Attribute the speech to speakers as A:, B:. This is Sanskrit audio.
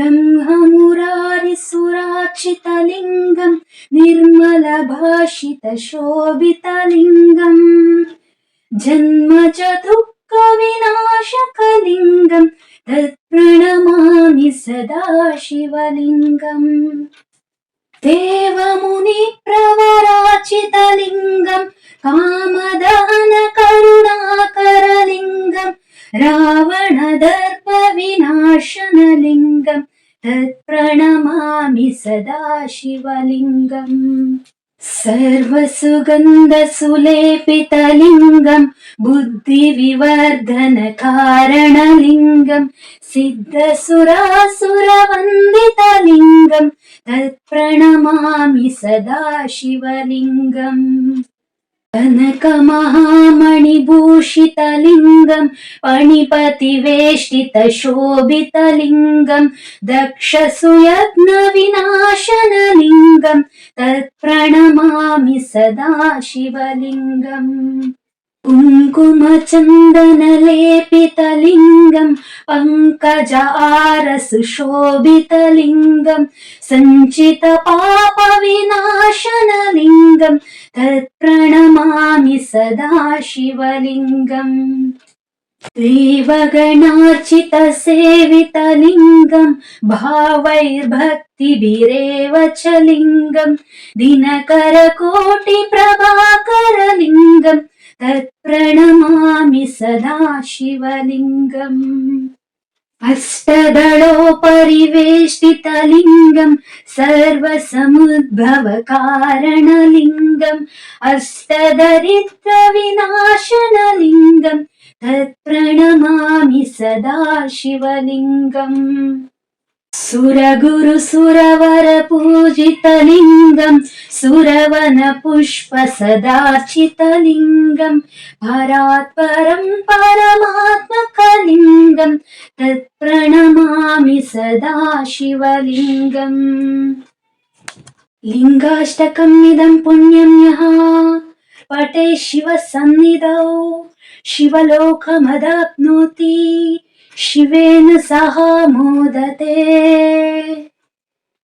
A: ब्रह्ममुरारिसुरार्चितलिङ्गं निर्मलभाषितशोभितलिङ्गम् जन्मजदुःखविनाशकलिङ्गं तत्प्रणमामि सदा शिवलिङ्गम् देवमुनिप्रवराचितलिङ्गं कामदहनकरुणाकरलिङ्गं रावणदर्पविनाशनलिङ्गं तत्प्रणमामि सदा शिवलिङ्गम् सर्वसुगन्धसुलेपितलिङ्गं बुद्धिविवर्धनकारणलिङ्गं सिद्धसुरासुरवन्दितलिङ्गं तत्प्रणमामि सदा शिवलिङ्गम् कनकमहामणिभूषितलिङ्गं पणिपतिवेष्टितशोभितलिङ्गं दक्षसुयज्ञविनाशनलिङ्गं तत्प्रणमामि सदा शिवलिङ्गम् कुङ्कुमचन्दनलेपितलिङ्गं पङ्कजारसुशोभितलिङ्गं सञ्चितपापविनाशनलिङ्गं तत्प्रणमामि सदा शिवलिङ्गम् देवगणार्चितसेवितलिङ्गं भावैर्भक्तिभिरेव च लिङ्गं दिनकरकोटिप्रभाकरलिङ्गं तत्प्रणमामि सदा शिवलिङ्गम् अष्टदलोपरिवेष्टितलिङ्गं सर्वसमुद्भवकारणलिङ्गं अष्टदरिद्रविनाशनलिङ्गं तत्प्रणमामि सदा शिवलिङ्गम् सुरगुरुसुरवरपूजितलिङ्गं सुरवनपुष्पसदार्चितलिङ्गं परात्परं परमात्मकलिङ्गं तत्प्रणमामि सदा शिवलिङ्गम् लिङ्गाष्टकमिदं पुण्यं यः पठे शिवसन्निधौ शिवलोकमवाप्नोति शिवेन सह मोदते।